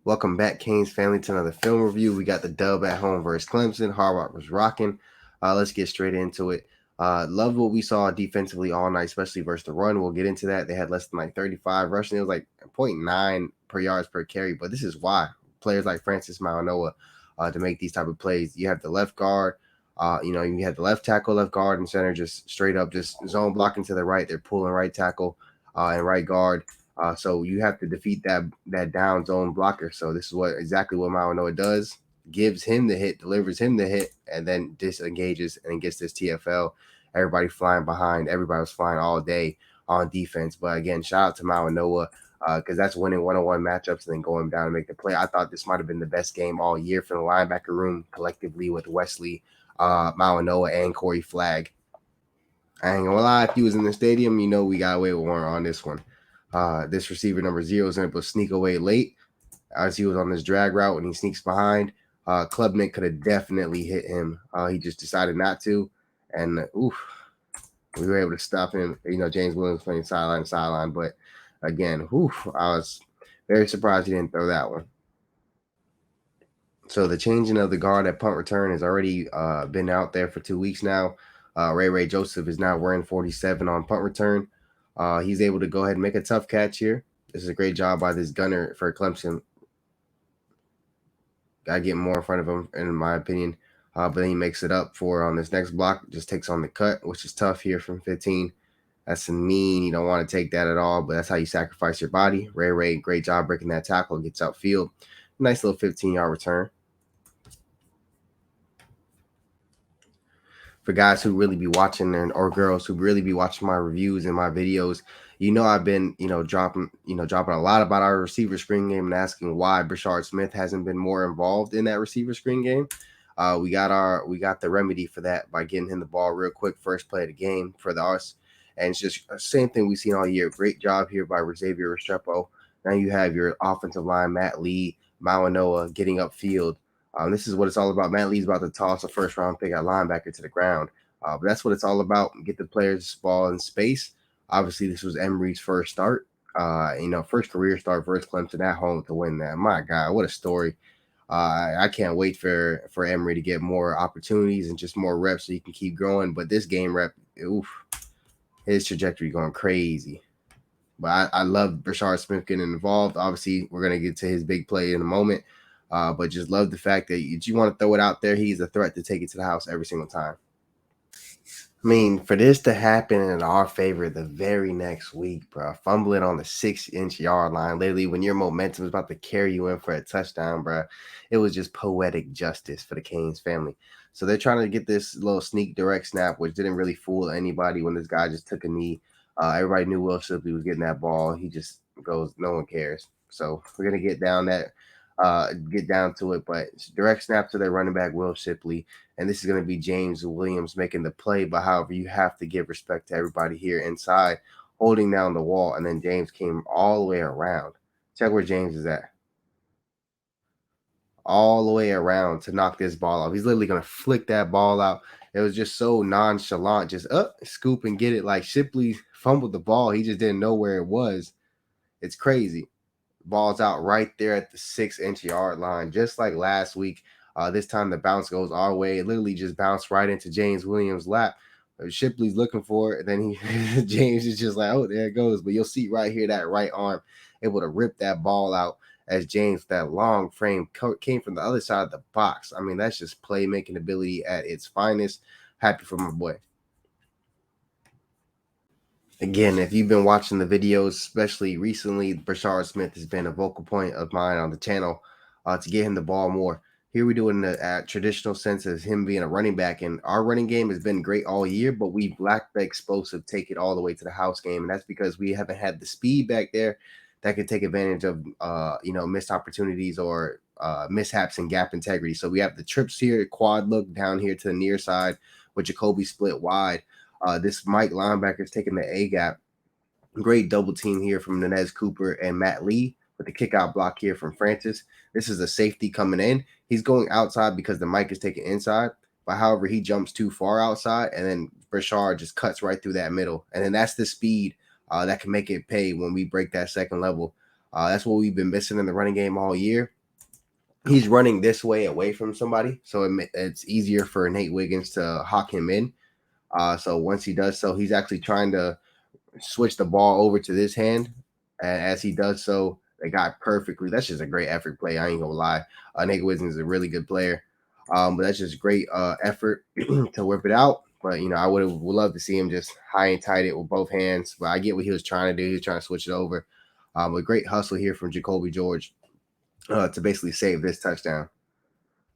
Welcome back, Canes family, to another film review. We got the dub at home versus Clemson. Hard Rock was rocking. Let's get straight into it. Love what we saw defensively all night, especially versus the run. We'll get into that. They had less than like 35 rushing. It was like 0.9 per yards per carry, but this is why players like Francis Mauanoa to make these type of plays. You have the left guard, you have the left tackle, left guard, and center just straight up, just zone blocking to the right. They're pulling right tackle and right guard. So you have to defeat that down zone blocker. So this is exactly what Mauanoa does. Gives him the hit, delivers him the hit, and then disengages and gets this TFL. Everybody flying behind. Everybody was flying all day on defense. But again, shout out to Mauanoa because that's winning one-on-one matchups and then going down and make the play. I thought this might have been the best game all year for the linebacker room collectively with Wesley, Mauanoa, and Corey Flagg. I ain't gonna lie, if he was in the stadium, we got away with one on this one. This receiver number 0 is able to sneak away late as he was on this drag route when he sneaks behind. Klubnik could have definitely hit him. He just decided not to. And we were able to stop him. James Williams playing sideline to sideline. But again, I was very surprised he didn't throw that one. So the changing of the guard at punt return has already been out there for 2 weeks now. Ray Joseph is now wearing 47 on punt return. He's able to go ahead and make a tough catch here. This is a great job by this gunner for Clemson. Got to get more in front of him, in my opinion. But then he makes it up for on this next block. Just takes on the cut, which is tough here from 15. That's mean. You don't want to take that at all, but that's how you sacrifice your body. Ray, great job breaking that tackle. Gets outfield. Nice little 15-yard return. For guys who really be watching or girls who really be watching my reviews and my videos, I've been, dropping a lot about our receiver screen game and asking why Brashard Smith hasn't been more involved in that receiver screen game. We got the remedy for that by getting him the ball real quick, first play of the game for us. And it's just the same thing we've seen all year. Great job here by Xavier Restrepo. Now you have your offensive line, Matt Lee, Mauanoa getting upfield. This is what it's all about. Matt Lee's about to toss a first-round pick at linebacker to the ground. But that's what it's all about. Get the players ball in space. Obviously, this was Emory's first start. First career start versus Clemson at home to win that. My God, what a story. I can't wait for Emory to get more opportunities and just more reps so he can keep growing. But this game rep, his trajectory going crazy. But I love Brashard Smith getting involved. Obviously, we're going to get to his big play in a moment. But just love the fact that you want to throw it out there. He's a threat to take it to the house every single time. I mean, for this to happen in our favor the very next week, bro, fumbling on the 6-inch yard line, literally when your momentum is about to carry you in for a touchdown, bro, it was just poetic justice for the Canes family. So they're trying to get this little sneak direct snap, which didn't really fool anybody when this guy just took a knee. Everybody knew Will Shipley was getting that ball. He just goes, no one cares. So we're gonna get down to it, but direct snap to their running back Will Shipley, and this is going to be James Williams making the play. But however, you have to give respect to everybody here inside holding down the wall, and then James came all the way around. Check where James is at. All the way around to knock this ball off. He's literally going to flick that ball out. It was just so nonchalant, just scoop and get it. Like Shipley fumbled the ball. He just didn't know where it was. It's crazy. Ball's out right there at the 6-inch yard line, just like last week. This time the bounce goes our way. It literally just bounced right into James Williams' lap. Shipley's looking for it. Then James is just like, oh, there it goes. But you'll see right here that right arm able to rip that ball out as James, that long frame came from the other side of the box. I mean, that's just playmaking ability at its finest. Happy for my boy. Again, if you've been watching the videos, especially recently, Brashard Smith has been a vocal point of mine on the channel to get him the ball more. Here we do it in the traditional sense as him being a running back, and our running game has been great all year, but we've lacked the explosive take it all the way to the house game, and that's because we haven't had the speed back there that could take advantage of missed opportunities or mishaps and gap integrity. So we have the trips here, quad look down here to the near side with Jacoby split wide. This Mike linebacker is taking the A gap. Great double team here from Nenez Cooper and Matt Lee with the kickout block here from Francis. This is a safety coming in. He's going outside because the Mike is taking inside. But however, he jumps too far outside, and then Brashard just cuts right through that middle. And then that's the speed that can make it pay when we break that second level. That's what we've been missing in the running game all year. He's running this way away from somebody, so it's easier for Nate Wiggins to hawk him in. So once he does so, he's actually trying to switch the ball over to this hand. And as he does so, they got perfectly. That's just a great effort play. I ain't gonna lie. Nate Wiggins is a really good player. But that's just great effort to whip it out. But I would love to see him just high and tight it with both hands. But I get what he was trying to do. He was trying to switch it over. A great hustle here from Jacoby George to basically save this touchdown.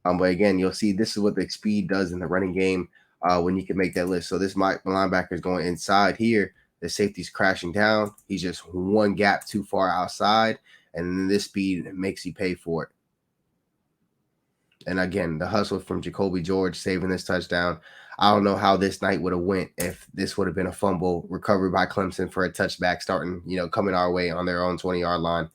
But again, you'll see this is what the speed does in the running game when you can make that list. So this linebacker is going inside here. The safety's crashing down. He's just one gap too far outside, and this speed makes you pay for it. And again, the hustle from Jacoby George saving this touchdown. I don't know how this night would have went if this would have been a fumble recovered by Clemson for a touchback starting, coming our way on their own 20-yard line.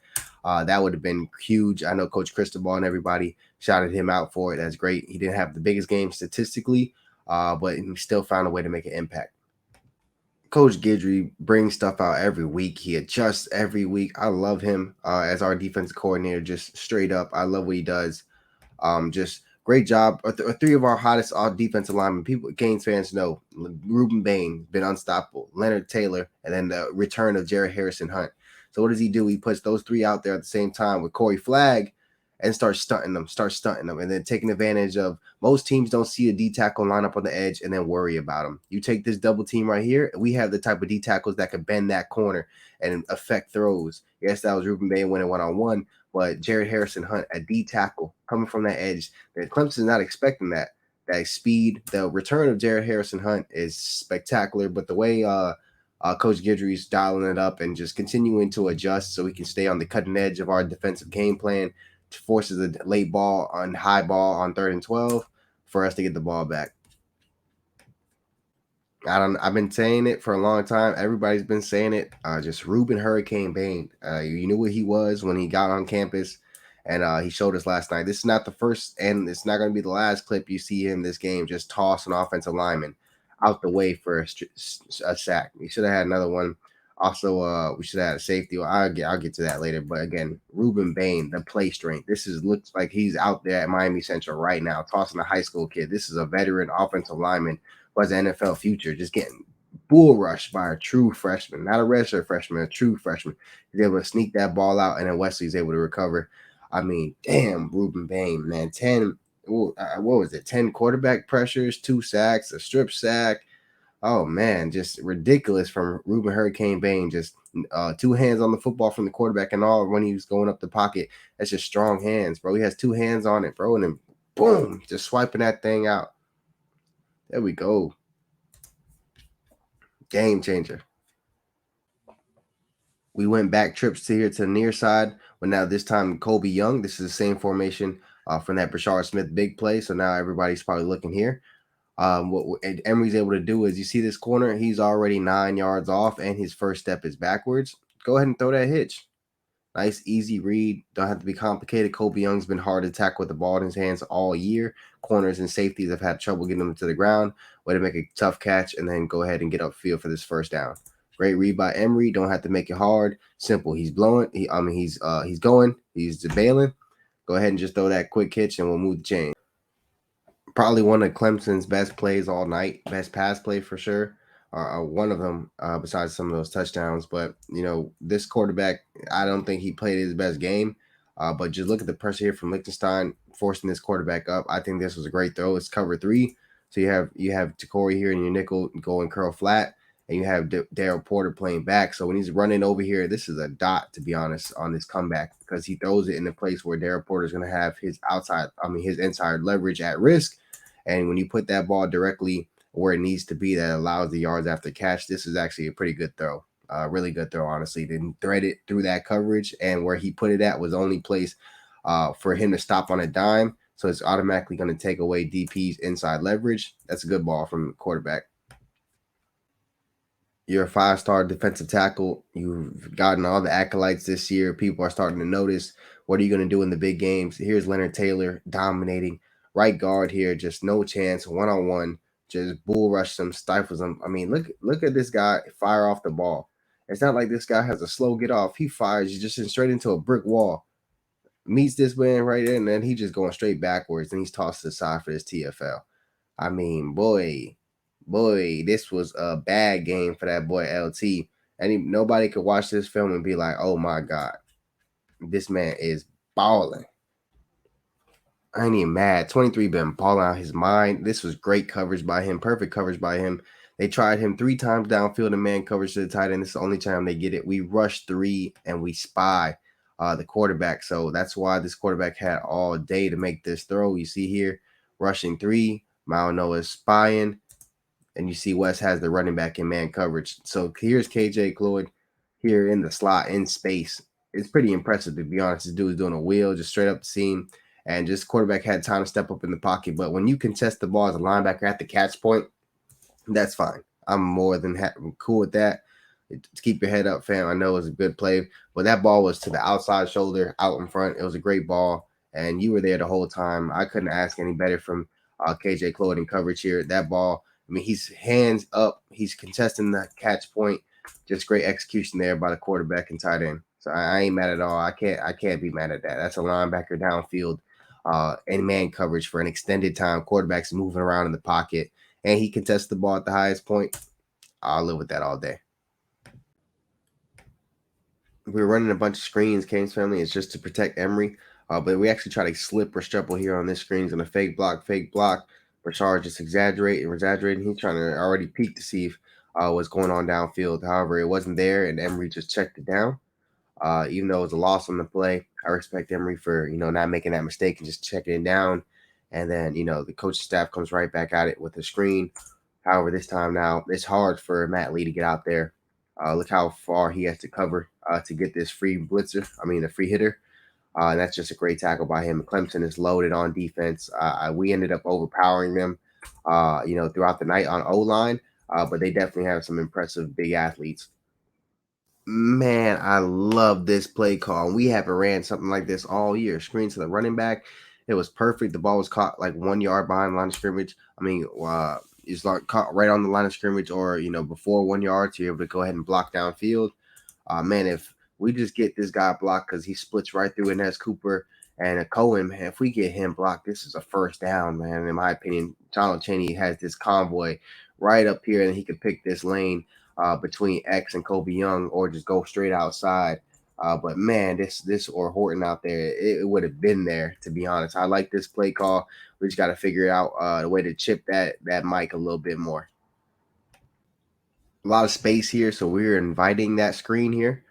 That would have been huge. I know Coach Cristobal and everybody shouted him out for it. That's great. He didn't have the biggest game statistically, but he still found a way to make an impact. Coach Guidry brings stuff out every week. He adjusts every week. I love him as our defense coordinator, just straight up. I love what he does. Just great job. Three of our hottest defensive linemen. Canes fans know Ruben Bain been unstoppable. Leonard Taylor, and then the return of Jared Harrison Hunt. So what does he do? He puts those three out there at the same time with Corey Flagg and starts stunting them, and then taking advantage of most teams don't see a D tackle line up on the edge and then worry about them. You take this double team right here, we have the type of D tackles that can bend that corner and affect throws. Yes, that was Ruben Bain winning one-on-one, but Jared Harrison Hunt, a D tackle coming from that edge, that Clemson's not expecting that speed. The return of Jared Harrison Hunt is spectacular, but the way Coach Guidry's dialing it up and just continuing to adjust so we can stay on the cutting edge of our defensive game plan, forces a late ball on high ball on 3rd and 12 for us to get the ball back. I've been saying it for a long time. Everybody's been saying it. Just Ruben Hurricane Bain. You knew what he was when he got on campus, and he showed us last night. This is not the first, and it's not going to be the last clip you see him this game. Just toss an offensive lineman out the way for a sack. We should have had another one. Also, we should have had a safety. I'll get to that later. But again, Ruben Bain, the play strength. Looks like he's out there at Miami Central right now, tossing a high school kid. This is a veteran offensive lineman who has an NFL future, just getting bull rushed by a true freshman, not a redshirt freshman, a true freshman. He's able to sneak that ball out, and then Wesley's able to recover. I mean, damn, Ruben Bain, man, 10. What was it? 10 quarterback pressures, 2 sacks, a strip sack. Oh man, just ridiculous from Ruben Hurricane Bain. Just 2 hands on the football from the quarterback and all when he was going up the pocket. That's just strong hands, bro. He has 2 hands on it, bro, and then boom, just swiping that thing out. There we go. Game changer. We went back trips to the near side, but now this time Kobe Young. This is the same formation from that Brashard Smith big play. So now everybody's probably looking here. What Emory's able to do is, you see this corner, he's already 9 yards off, and his first step is backwards. Go ahead and throw that hitch. Nice, easy read. Don't have to be complicated. Kobe Young's been hard to tackle with the ball in his hands all year. Corners and safeties have had trouble getting him to the ground. Way to make a tough catch and then go ahead and get upfield for this first down. Great read by Emory. Don't have to make it hard. Simple. He's blowing. He's going. He's bailing. Go ahead and just throw that quick hitch, and we'll move the chain. Probably one of Clemson's best plays all night. Best pass play for sure. One of them, besides some of those touchdowns. But, this quarterback, I don't think he played his best game. But just look at the pressure here from Liechtenstein forcing this quarterback up. I think this was a great throw. It's cover 3. So you have Takori here in your nickel going curl flat, and you have Daryl Porter playing back. So when he's running over here, this is a dot, to be honest, on this comeback, because he throws it in a place where Daryl Porter is going to have his inside leverage at risk. And when you put that ball directly where it needs to be, that allows the yards after catch, this is actually a pretty good throw. Really good throw, honestly. Didn't thread it through that coverage, and where he put it at was the only place for him to stop on a dime. So it's automatically going to take away DP's inside leverage. That's a good ball from the quarterback. You're a 5-star defensive tackle. You've gotten all the acolytes this year. People are starting to notice. What are you going to do in the big games? Here's Leonard Taylor dominating. Right guard here, just no chance. One-on-one, just bull rush them, stifles them. I mean, look at this guy fire off the ball. It's not like this guy has a slow get off. He fires you just straight into a brick wall. Meets this man right there, and then he just going straight backwards, and he's tossed to the side for this TFL. I mean, boy, this was a bad game for that boy LT. And nobody could watch this film and be like, oh my God, this man is balling. I ain't even mad. 23 been balling out his mind. This was great coverage by him, perfect coverage by him. They tried him 3 times downfield and man coverage to the tight end. This is the only time they get it. We rush 3 and we spy the quarterback. So that's why this quarterback had all day to make this throw. You see here, rushing 3. Mao is spying. And you see West has the running back in man coverage. So here's KJ Cloyd here in the slot in space. It's pretty impressive, to be honest. This dude is doing a wheel just straight up the seam, and just quarterback had time to step up in the pocket. But when you contest the ball as a linebacker at the catch point, that's fine. I'm more than cool with that. Keep your head up, fam. I know it was a good play, but that ball was to the outside shoulder, out in front. It was a great ball, and you were there the whole time. I couldn't ask any better from KJ Cloyd in coverage here. That ball, I mean, he's hands up. He's contesting the catch point. Just great execution there by the quarterback and tight end. So I ain't mad at all. I can't be mad at that. That's a linebacker downfield, in man coverage for an extended time. Quarterback's moving around in the pocket, and he contests the ball at the highest point. I'll live with that all day. We're running a bunch of screens, Kane's family. It's just to protect Emory. But we actually try to slip or triple here on this screen. He's going to fake block, fake block. Rashard just exaggerating. He's trying to already peek to see if, what's going on downfield. However, it wasn't there, and Emory just checked it down. Even though it was a loss on the play, I respect Emory for not making that mistake and just checking it down. And then the coaching staff comes right back at it with the screen. However, this time now it's hard for Matt Lee to get out there. Look how far he has to cover to get this free blitzer. I mean, a free hitter. And that's just a great tackle by him. Clemson is loaded on defense. We ended up overpowering them, throughout the night on O line. But they definitely have some impressive big athletes. Man, I love this play call. We haven't ran something like this all year. Screen to the running back. It was perfect. The ball was caught like 1 yard behind the line of scrimmage. I mean, it's like caught right on the line of scrimmage or, before 1 yard. So you're able to go ahead and block downfield. Man, if we just get this guy blocked because he splits right through Inez Cooper and a Cohen, man, if we get him blocked, this is a first down, man. In my opinion, Donald Cheney has this convoy right up here, and he could pick this lane between X and Kobe Young, or just go straight outside. But man, this or Horton out there, it would have been there, to be honest. I like this play call. We just got to figure out the way to chip that mic a little bit more. A lot of space here, so we're inviting that screen here.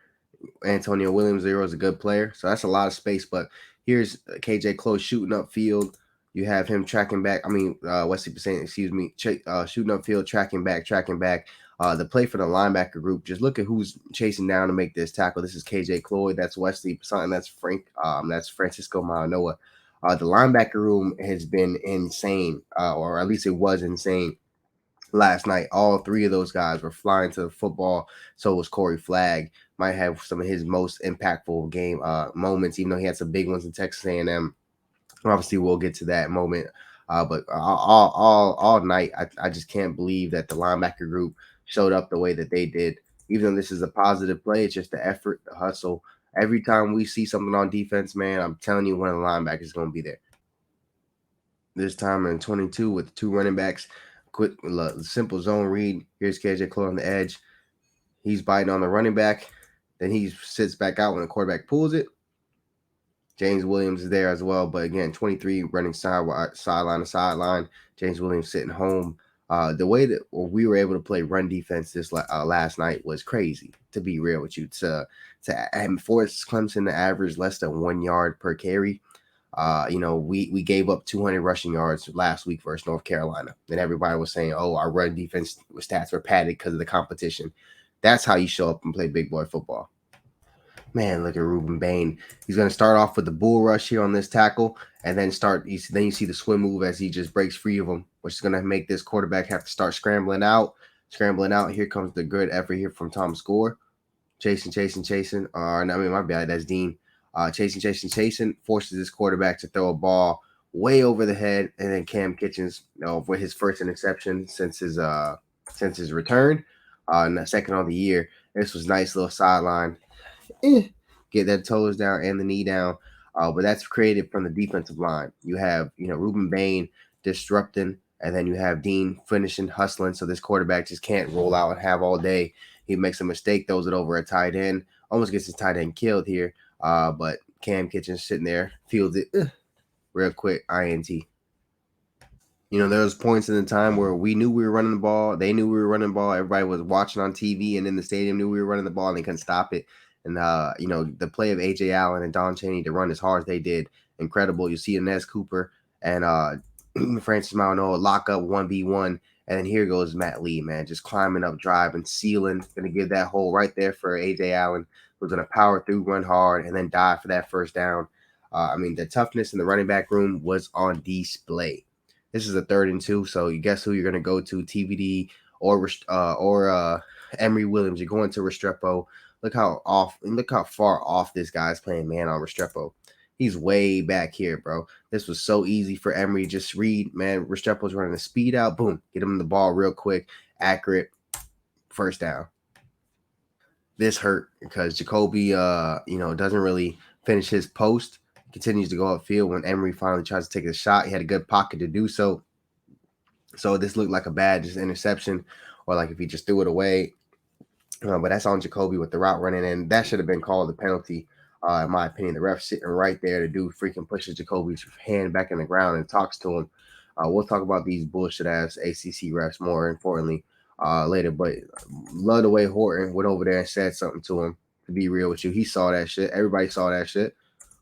Antonio Williams there was a good player, so that's a lot of space. But here's KJ Close shooting upfield. You have him tracking back. I mean, Wesley Passant, excuse me, shooting upfield, tracking back. The play for the linebacker group. Just look at who's chasing down to make this tackle. This is KJ Cloyd. That's Wesley Passant. That's Frank. That's Francisco Malanoa. The linebacker room has been insane, or at least it was insane last night. All 3 of those guys were flying to the football. So was Corey Flagg. Might have some of his most impactful game moments, even though he had some big ones in Texas A&M. Obviously, we'll get to that moment. But all night, I just can't believe that the linebacker group showed up the way that they did. Even though this is a positive play, it's just the effort, the hustle. Every time we see something on defense, man, I'm telling you, one of the linebackers is going to be there. This time in 22 with 2 running backs. Quick, simple zone read. Here's KJ Cole on the edge. He's biting on the running back. Then he sits back out when the quarterback pulls it. James Williams is there as well. But again, 23 running sideline to sideline. James Williams sitting home. The way that we were able to play run defense this last night was crazy, to be real with you. To force Clemson to average less than 1 yard per carry. We gave up 200 rushing yards last week versus North Carolina. And everybody was saying, oh, our run defense stats were padded because of the competition. That's how you show up and play big boy football. Man, look at Ruben Bain. He's going to start off with the bull rush here on this tackle, and then you see the swim move as he just breaks free of him, which is going to make this quarterback have to start scrambling out. Here comes the good effort here from Tom Score. Chasing. My bad. That's Dean. Chasing. Forces this quarterback to throw a ball way over the head, and then Cam Kitchens, with his first interception since his return, and the second on the year, This was nice little sideline. Eh, get that toes down and the knee down. But that's created from the defensive line. You have, Ruben Bain disrupting, and then you have Dean finishing, hustling. So this quarterback just can't roll out and have all day. He makes a mistake, throws it over a tight end, almost gets his tight end killed here. But Cam Kitchens sitting there, fields it real quick, INT. There was points in the time where we knew we were running the ball. They knew we were running the ball. Everybody was watching on TV and in the stadium knew we were running the ball and they couldn't stop it. And, the play of A.J. Allen and Don Chaney to run as hard as they did, incredible. You see Inez Cooper and Francis Mauigoa lock up 1v1. And then here goes Matt Lee, man, just climbing up, driving, sealing, going to give that hole right there for A.J. Allen, who's going to power through, run hard, and then dive for that first down. The toughness in the running back room was on display. This is a 3rd and 2, so you guess who you're going to go to, TVD or Emory Williams. You're going to Restrepo. Look how far off this guy's playing man on Restrepo. He's way back here, bro. This was so easy for Emory. Just read, man. Restrepo's running a speed out. Boom. Get him the ball real quick. Accurate. First down. This hurt because Jacoby, doesn't really finish his post. Continues to go upfield when Emory finally tries to take a shot. He had a good pocket to do so. So this looked like a bad just interception, or like if he just threw it away. But that's on Jacoby with the route running, and that should have been called a penalty, in my opinion. The ref sitting right there, the dude freaking pushes Jacoby's hand back in the ground and talks to him. We'll talk about these bullshit ass ACC refs more importantly later. But love the way Horton went over there and said something to him. To be real with you, he saw that shit. Everybody saw that shit.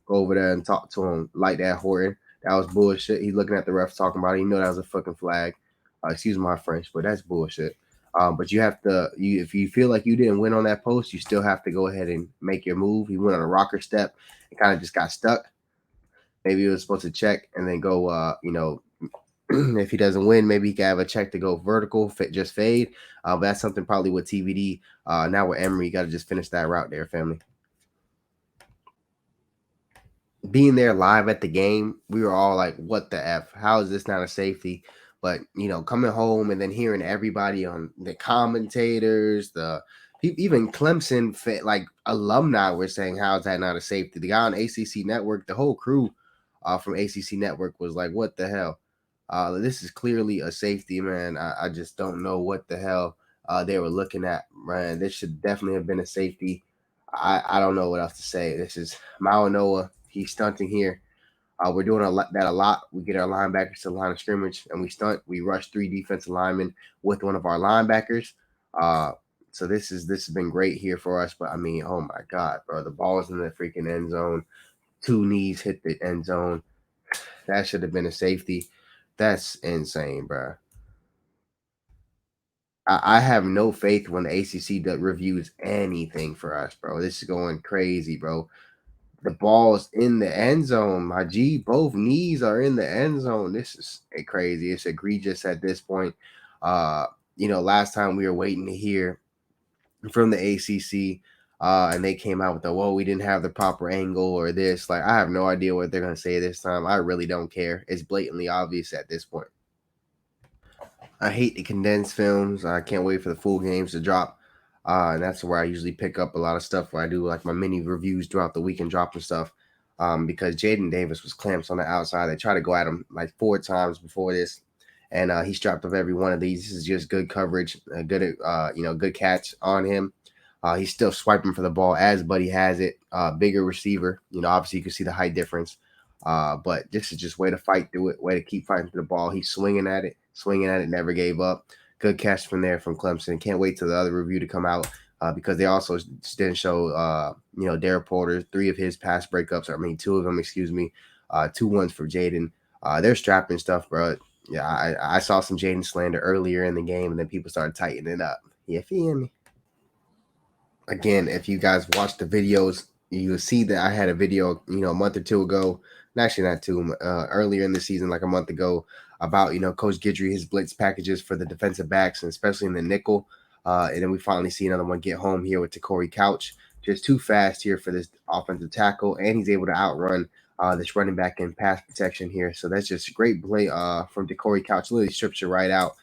Go over there and talk to him like that, Horton. That was bullshit. He's looking at the refs talking about it. You know that was a fucking flag. Excuse my French, but that's bullshit. But you have to, if you feel like you didn't win on that post, you still have to go ahead and make your move. He went on a rocker step and kind of just got stuck. Maybe he was supposed to check and then go, if he doesn't win, maybe he can have a check to go vertical, just fade. But that's something probably with TVD. Now with Emory, you got to just finish that route there, family. Being there live at the game, we were all like, what the F? How is this not a safety? But, coming home and then hearing everybody on the commentators, even Clemson, like alumni were saying, how is that not a safety? The guy on ACC Network, the whole crew from ACC Network was like, what the hell? This is clearly a safety, man. I just don't know what the hell they were looking at, man. This should definitely have been a safety. I don't know what else to say. This is Mauigoa. He's stunting here. We're doing that a lot. We get our linebackers to the line of scrimmage and we stunt. We rush 3 defensive linemen with one of our linebackers. So this has been great here for us. But I mean, oh my God, bro, the ball's in the freaking end zone. 2 knees hit the end zone. That should have been a safety. That's insane, bro. I have no faith when the ACC reviews anything for us, bro. This is going crazy, bro. The ball's in the end zone. My G, both knees are in the end zone. This is crazy. It's egregious at this point. Last time we were waiting to hear from the ACC, and they came out with we didn't have the proper angle or this. Like, I have no idea what they're going to say this time. I really don't care. It's blatantly obvious at this point. I hate the condensed films. I can't wait for the full games to drop. And that's where I usually pick up a lot of stuff where I do like my mini reviews throughout the week and dropping stuff. Because Jaden Davis was clamped on the outside. They tried to go at him like 4 times before this, and he strapped up every one of these. This is just good coverage, good catch on him. He's still swiping for the ball as Buddy has it. Bigger receiver. Obviously you can see the height difference. But this is just way to fight through it, way to keep fighting through the ball. He's swinging at it, never gave up. Good catch from there from Clemson. Can't wait till the other review to come out because they also didn't show, Derek Porter, 3 of his pass breakups. 2 of them, excuse me. 2 ones for Jaden. They're strapping stuff, bro. Yeah, I saw some Jaden slander earlier in the game, and then people started tightening it up. You feel me? Again, if you guys watch the videos, you'll see that I had a video, a month or 2 ago, actually not 2, earlier in the season, like a month ago, about, Coach Guidry, his blitz packages for the defensive backs, and especially in the nickel. And then we finally see another one get home here with Corey Couch. Just too fast here for this offensive tackle, and he's able to outrun this running back in pass protection here. So that's just a great play from Corey Couch. Literally strips you right out.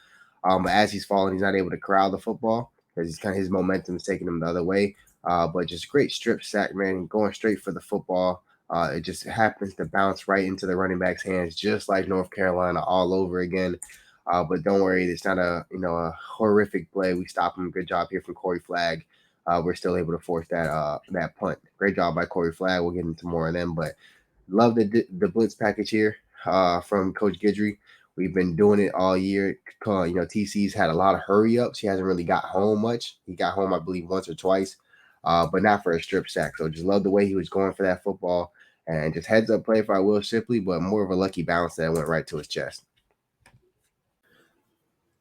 But as he's falling, he's not able to corral the football. because he's kind of his momentum is taking him the other way. But just great strip sack, man, going straight for the football. It just happens to bounce right into the running back's hands, just like North Carolina all over again. But don't worry, it's not a horrific play. We stop him. Good job here from Corey Flagg. We're still able to force that punt. Great job by Corey Flagg. We'll get into more of them, but love the blitz package here from Coach Guidry. We've been doing it all year. TC's had a lot of hurry ups. He hasn't really got home much. He got home, I believe, once or twice, but not for a strip sack. So just love the way he was going for that football, and just heads up play by Will Shipley, but more of a lucky bounce that went right to his chest.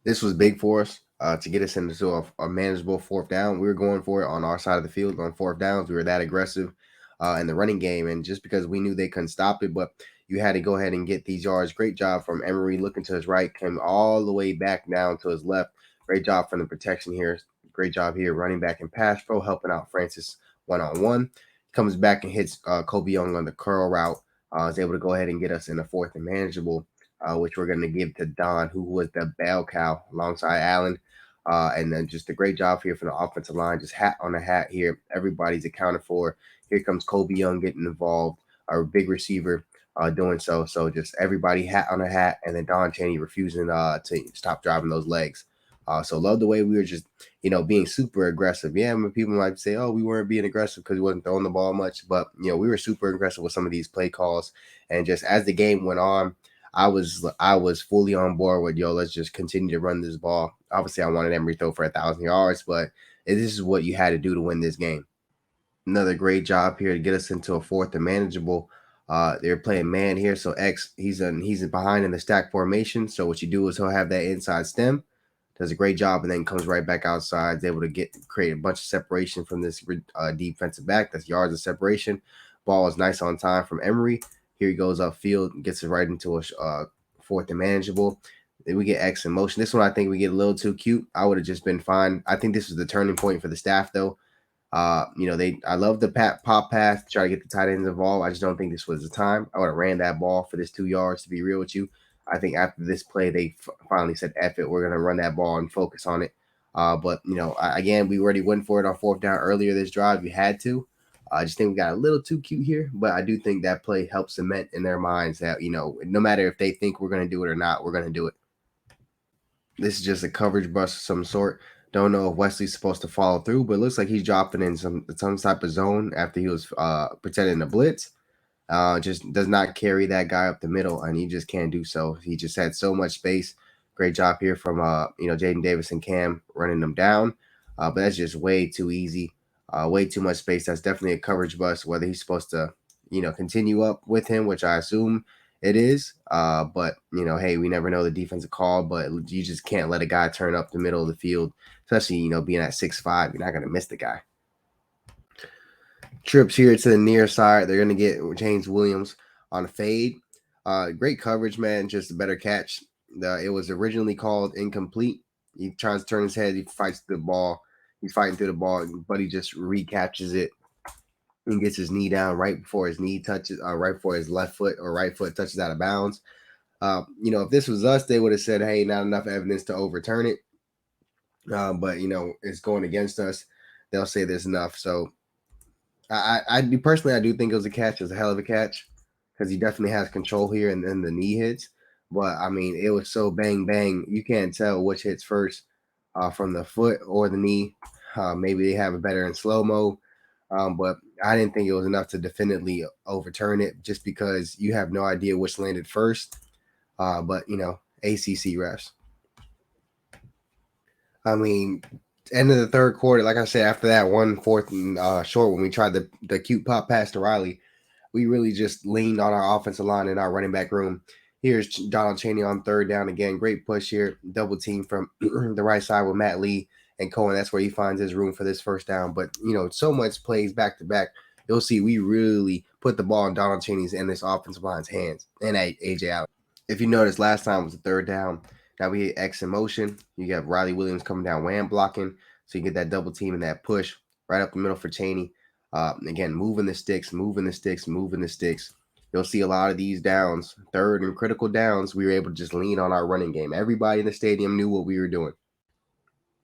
This was big for us to get us into a manageable fourth down. We were going for it on our side of the field on fourth downs. We were that aggressive in the running game, and just because we knew they couldn't stop it, but you had to go ahead and get these yards. Great job from Emory, looking to his right, came all the way back down to his left. Great job from the protection here. Great job here, running back and pass pro, helping out Francis one-on-one. Comes back and hits Kobe Young on the curl route. Is able to go ahead and get us in the fourth and manageable, which we're going to give to Don, who was the bell cow alongside Allen. And then just a great job here for the offensive line. Just hat on a hat here. Everybody's accounted for. Here comes Kobe Young getting involved, our big receiver doing so. So just everybody hat on a hat, and then Don Chaney refusing to stop driving those legs. So love the way we were just, being super aggressive. Yeah, I mean, people might say, oh, we weren't being aggressive because we wasn't throwing the ball much. But, we were super aggressive with some of these play calls. And just as the game went on, I was fully on board with, let's just continue to run this ball. Obviously, I wanted Emory to throw for 1,000 yards, but this is what you had to do to win this game. Another great job here to get us into a fourth and manageable. They're playing man here, so X he's behind in the stack formation. So what you do is he'll have that inside stem, does a great job, and then comes right back outside. Is able to create a bunch of separation from this defensive back. That's yards of separation. Ball is nice on time from Emory. Here he goes upfield, gets it right into a fourth and manageable. Then we get X in motion. This one I think we get a little too cute. I would have just been fine. I think this was the turning point for the staff, though. I love the pop pass to try to get the tight ends involved. I just don't think this was the time. I would have ran that ball for this 2 yards, to be real with you. I think after this play, they finally said, F it, we're going to run that ball and focus on it. But again, we already went for it on fourth down earlier this drive. We had to. I just think we got a little too cute here, but I do think that play helps cement in their minds that, no matter if they think we're going to do it or not, we're going to do it. This is just a coverage bust of some sort. Don't know if Wesley's supposed to follow through, but it looks like he's dropping in some type of zone after he was pretending to blitz. Just does not carry that guy up the middle, and he just can't do so. He just had so much space. Great job here from Jaden Davis and Cam running them down, but that's just way too easy. Way too much space. That's definitely a coverage bust. Whether he's supposed to, continue up with him, which I assume it is. But hey, we never know the defensive call. But you just can't let a guy turn up the middle of the field, especially being at 6'5". You're not gonna miss the guy. Trips here to the near side. They're gonna get James Williams on a fade. Great coverage, man. Just a better catch. It was originally called incomplete. He tries to turn his head. He fights the ball. He's fighting through the ball, but he just recaptures it and gets his knee down right before his knee touches, right before his left foot or right foot touches out of bounds. If this was us, they would have said, hey, not enough evidence to overturn it. But it's going against us. They'll say there's enough. So I do think it was a catch. It was a hell of a catch because he definitely has control here, and then the knee hits. But I mean, it was so bang bang, you can't tell which hits first, from the foot or the knee. Maybe they have it better in slow mo, but I didn't think it was enough to definitively overturn it, just because you have no idea which landed first. But ACC refs. I mean, end of the third quarter, like I said, after that 1/4 and short, when we tried the cute pop pass to Riley, we really just leaned on our offensive line and our running back room. Here's Donald Chaney on third down again. Great push here. Double team from the right side with Matt Lee and Cohen. That's where he finds his room for this first down. But, so much plays back to back. You'll see we really put the ball in Donald Chaney's and this offensive line's hands and A.J. Allen. If you noticed, last time was a third down. Now we hit X in motion. You got Riley Williams coming down, wham blocking. So you get that double team and that push right up the middle for Chaney. Again, moving the sticks. You'll see a lot of these downs, third and critical downs, we were able to just lean on our running game. Everybody in the stadium knew what we were doing.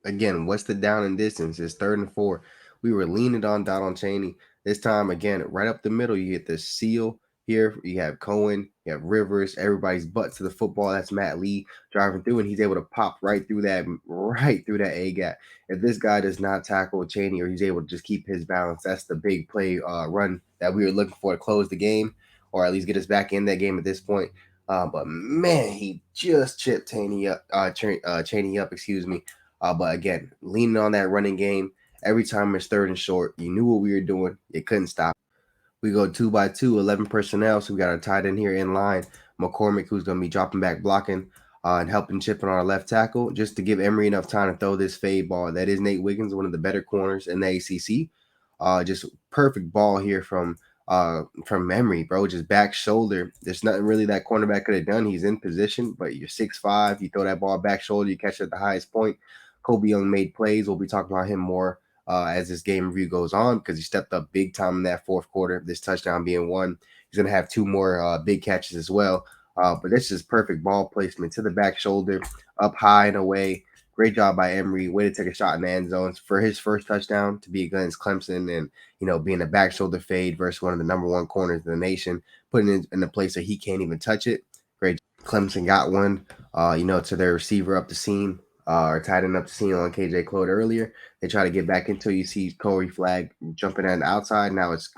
Again, what's the down and distance? It's 3rd and 4. We were leaning on Donald Chaney. This time, again, right up the middle, you get the seal here. You have Cohen, you have Rivers, everybody's butt to the football. That's Matt Lee driving through, and he's able to pop right through that A gap. If this guy does not tackle Chaney or he's able to just keep his balance, that's the big play run that we were looking for to close the game, or at least get us back in that game at this point. But man, he just chipped Chaney up, excuse me. But again, leaning on that running game every time it's 3rd and short, you knew what we were doing. It couldn't stop. We go 2 by 2, 11 personnel. So we got our tight end here in line, McCormick, who's going to be dropping back, blocking, and helping chip on our left tackle, just to give Emory enough time to throw this fade ball. That is Nate Wiggins, one of the better corners in the ACC. Just perfect ball here from Emory, bro. Just back shoulder. There's nothing really that cornerback could have done. He's in position, but you're 6'5". You throw that ball back shoulder, you catch it at the highest point. Kobe Young made plays. We'll be talking about him more as this game review goes on, because he stepped up big time in that 4th quarter. This touchdown being one. He's going to have 2 more big catches as well. But this is perfect ball placement to the back shoulder, up high and away. Great job by Emory. Way to take a shot in the end zones for his first touchdown to be against Clemson, and being a back shoulder fade versus one of the number 1 corners in the nation, putting it in a place that he can't even touch it. Great. Clemson got one, to their receiver up the seam, or tight end up the seam on KJ Claude earlier. They try to get back into it. You see Corey Flag jumping on the outside. Now it's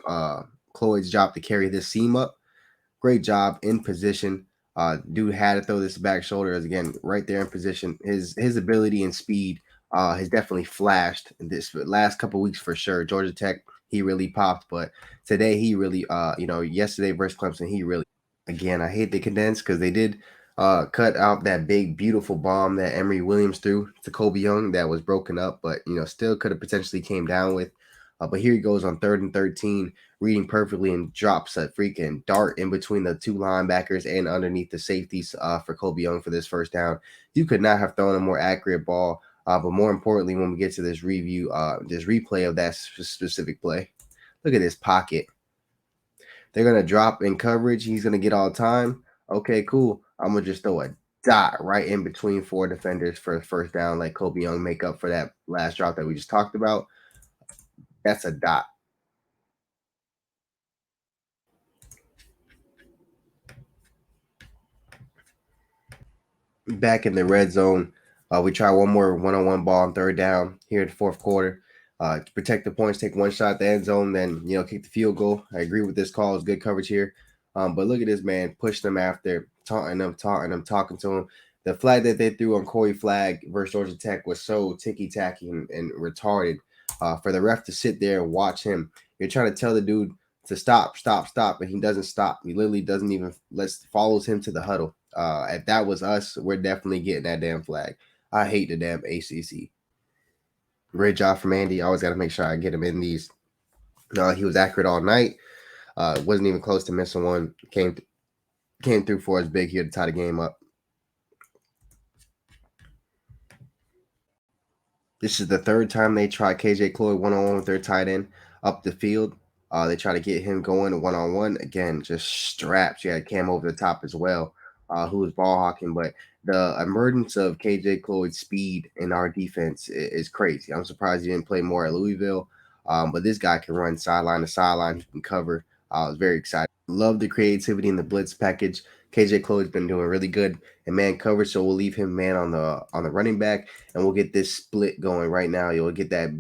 Cloyd's job to carry this seam up. Great job in position. Dude had to throw this back shoulder, as again right there in position. His ability and speed has definitely flashed in this last couple weeks for sure. Georgia Tech, he really popped, but today he really yesterday versus Clemson, he really, again, I hate the condense because they did cut out that big beautiful bomb that Emory Williams threw to Kobe Young that was broken up, but still could have potentially came down with. But here he goes on 3rd and 13, reading perfectly, and drops a freaking dart in between the 2 linebackers and underneath the safeties for Kobe Young for this first down. You could not have thrown a more accurate ball. But more importantly, when we get to this review, this replay of that specific play, look at this pocket. They're going to drop in coverage. He's going to get all time. Okay, cool. I'm going to just throw a dot right in between 4 defenders for a first down, let Kobe Young make up for that last drop that we just talked about. That's a dot. Back in the red zone, we try one more one-on-one ball on 3rd down here in the 4th quarter. Protect the points, take one shot at the end zone, then kick the field goal. I agree with this call. It's good coverage here. But look at this man, push them after, taunting them, talking to him. The flag that they threw on Corey Flag versus Georgia Tech was so ticky-tacky and retarded. For the ref to sit there and watch him, you're trying to tell the dude to stop, and he doesn't stop. He literally doesn't even follows him to the huddle. If that was us, we're definitely getting that damn flag. I hate the damn ACC. Great job from Andy. I always got to make sure I get him in these. He was accurate all night. Wasn't even close to missing one. Came through for us big here to tie the game up. This is the 3rd time they try KJ Cloyd one-on-one with their tight end up the field. They try to get him going one-on-one. Again, just straps. You had Cam over the top as well, who was ball hawking. But the emergence of KJ Cloyd's speed in our defense is crazy. I'm surprised he didn't play more at Louisville. But this guy can run sideline to sideline. He can cover. I was very excited. Love the creativity in the blitz package. KJ Cloyd's been doing really good in man coverage, so we'll leave him man on the running back, and we'll get this split going right now. You'll get that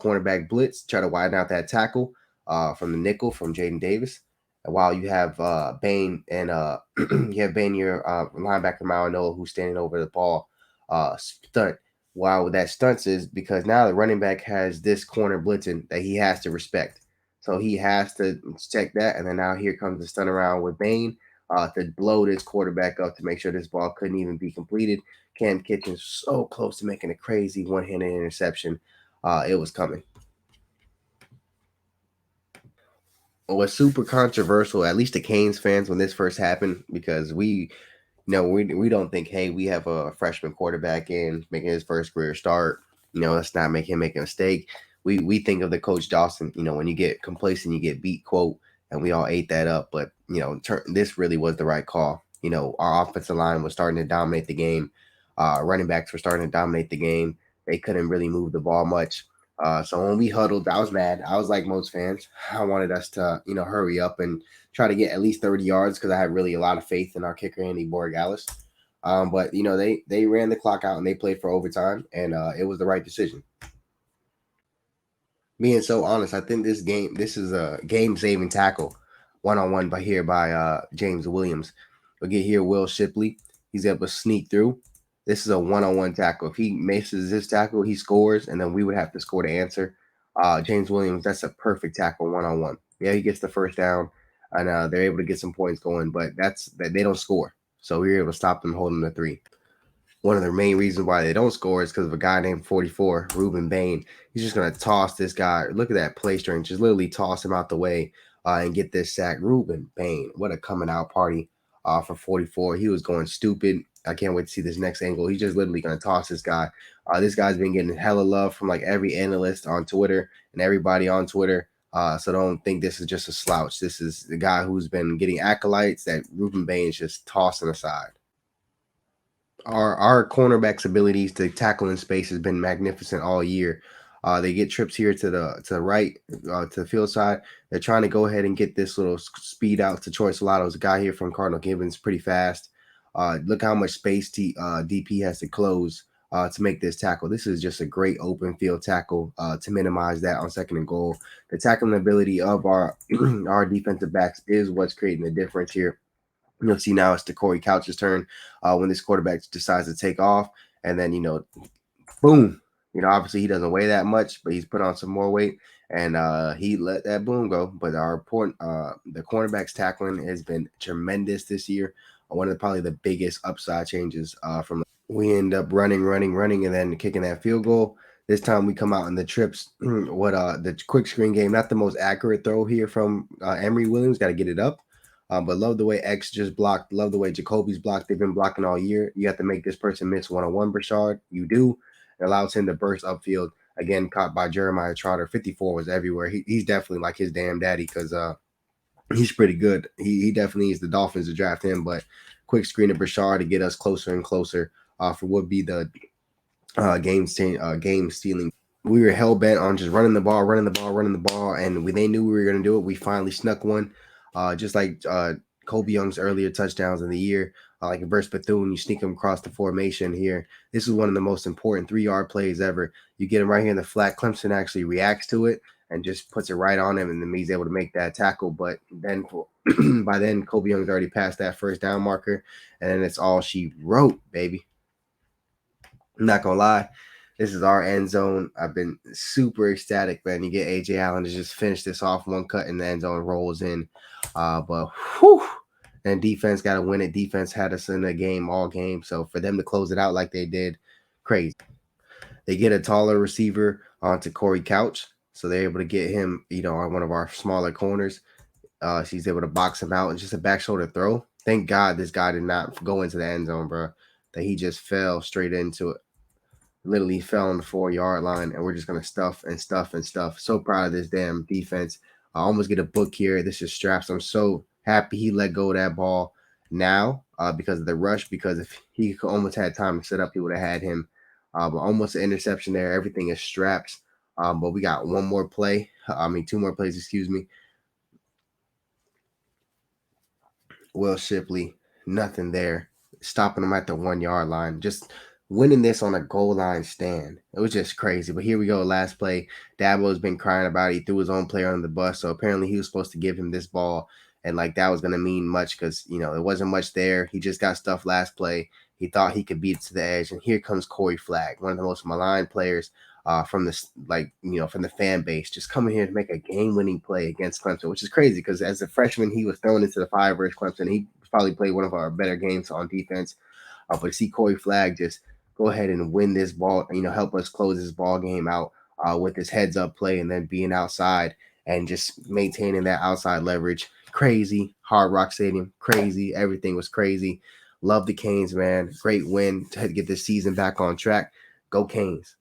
cornerback blitz, try to widen out that tackle from the nickel from Jaden Davis. And while you have Bain and you have Bain, your linebacker Malanoa, who's standing over the ball, stunt. While that stunts is because now the running back has this corner blitzing that he has to respect. So he has to check that, and then now here comes the stun around with Bain to blow this quarterback up to make sure this ball couldn't even be completed. Cam Kitchens so close to making a crazy one-handed interception. It was coming. It was super controversial, at least to Canes fans, when this first happened, because we don't think, hey, we have a freshman quarterback in making his first career start. Let's not make him make a mistake. We think of the Coach Dawson, when you get complacent, you get beat quote, and we all ate that up. But, this really was the right call. Our offensive line was starting to dominate the game. Running backs were starting to dominate the game. they couldn't really move the ball much. So when we huddled, I was mad. I was like most fans. I wanted us to, hurry up and try to get at least 30 yards because I had really a lot of faith in our kicker, Andy Borregales. But they ran the clock out and they played for overtime, and it was the right decision. Being so honest, I think this is a game-saving tackle, one-on-one by James Williams. We'll get here, Will Shipley. He's able to sneak through. This is a one-on-one tackle. If he misses this tackle, he scores, and then we would have to score to answer. James Williams, that's a perfect tackle one-on-one. Yeah, he gets the first down, and they're able to get some points going, but that they don't score. So we were able to stop them holding the 3. One of the main reasons why they don't score is because of a guy named 44, Ruben Bain. He's just going to toss this guy. Look at that play strength. Just literally toss him out the way and get this sack. Ruben Bain, what a coming out party for 44. He was going stupid. I can't wait to see this next angle. He's just literally going to toss this guy. This guy's been getting hella love from like every analyst on Twitter and everybody on Twitter. So don't think this is just a slouch. This is the guy who's been getting acolytes that Ruben Bain is just tossing aside. Our cornerbacks' abilities to tackle in space has been magnificent all year. They get trips here to the right, to the field side. They're trying to go ahead and get this little speed out to Troy Solato's a guy here from Cardinal Gibbons, pretty fast. Look how much space DP has to close to make this tackle. This is just a great open field tackle to minimize that on second and goal. The tackling ability of our our defensive backs is what's creating the difference here. You'll see now it's the Corey Couch's turn when this quarterback decides to take off. And then, boom. Obviously he doesn't weigh that much, but he's put on some more weight. And he let that boom go. But the cornerback's tackling has been tremendous this year. One of probably the biggest upside changes from we end up running, and then kicking that field goal. This time we come out in the trips. The quick screen game, not the most accurate throw here from Emory Williams. Got to get it up. But love the way X just blocked. Love the way Jacoby's blocked. They've been blocking all year. You have to make this person miss one-on-one, Brashard. You do. It allows him to burst upfield. Again, caught by Jeremiah Trotter. 54 was everywhere. He's definitely like his damn daddy because he's pretty good. He definitely needs the Dolphins to draft him. But quick screen of Brashard to get us closer and closer for what would be the game stealing. We were hell bent on just running the ball, and they knew we were going to do it. We finally snuck one. Just like Kobe Young's earlier touchdowns in the year, like versus Bethune, you sneak him across the formation here. This is one of the most important 3-yard plays ever. You get him right here in the flat. Clemson actually reacts to it and just puts it right on him, and then he's able to make that tackle. But then by then, Kobe Young's already passed that first down marker, and then it's all she wrote, baby. I'm not going to lie. This is our end zone. I've been super ecstatic, man. You get A.J. Allen to just finish this off, one cut in the end zone, rolls in. But whew, and defense got to win it. Defense had us in the game all game. So for them to close it out like they did, crazy. They get a taller receiver onto Corey Couch. So they're able to get him, on one of our smaller corners. She's able to box him out and just a back shoulder throw. Thank God this guy did not go into the end zone, bro. That he just fell straight into it. Literally fell on the 4-yard line, and we're just going to stuff and stuff and stuff. So proud of this damn defense. I almost get a book here. This is straps. I'm so happy he let go of that ball now because of the rush, because if he almost had time to set up, he would have had him. But almost an interception there. Everything is straps. But we got two more plays, excuse me. Will Shipley, nothing there. Stopping him at the 1-yard line. Just winning this on a goal line stand. It was just crazy. But here we go. Last play. Dabo's been crying about it. He threw his own player on the bus. So apparently he was supposed to give him this ball. And like that was going to mean much because, it wasn't much there. He just got stuffed last play. He thought he could beat it to the edge. And here comes Corey Flagg, one of the most maligned players from this, from the fan base, just coming here to make a game-winning play against Clemson, which is crazy because as a freshman, he was thrown into the fire versus Clemson. He probably played one of our better games on defense. But to see Corey Flagg just go ahead and win this ball, help us close this ball game out with this heads-up play and then being outside and just maintaining that outside leverage. Crazy. Hard Rock Stadium, crazy. Everything was crazy. Love the Canes, man. Great win to get this season back on track. Go Canes.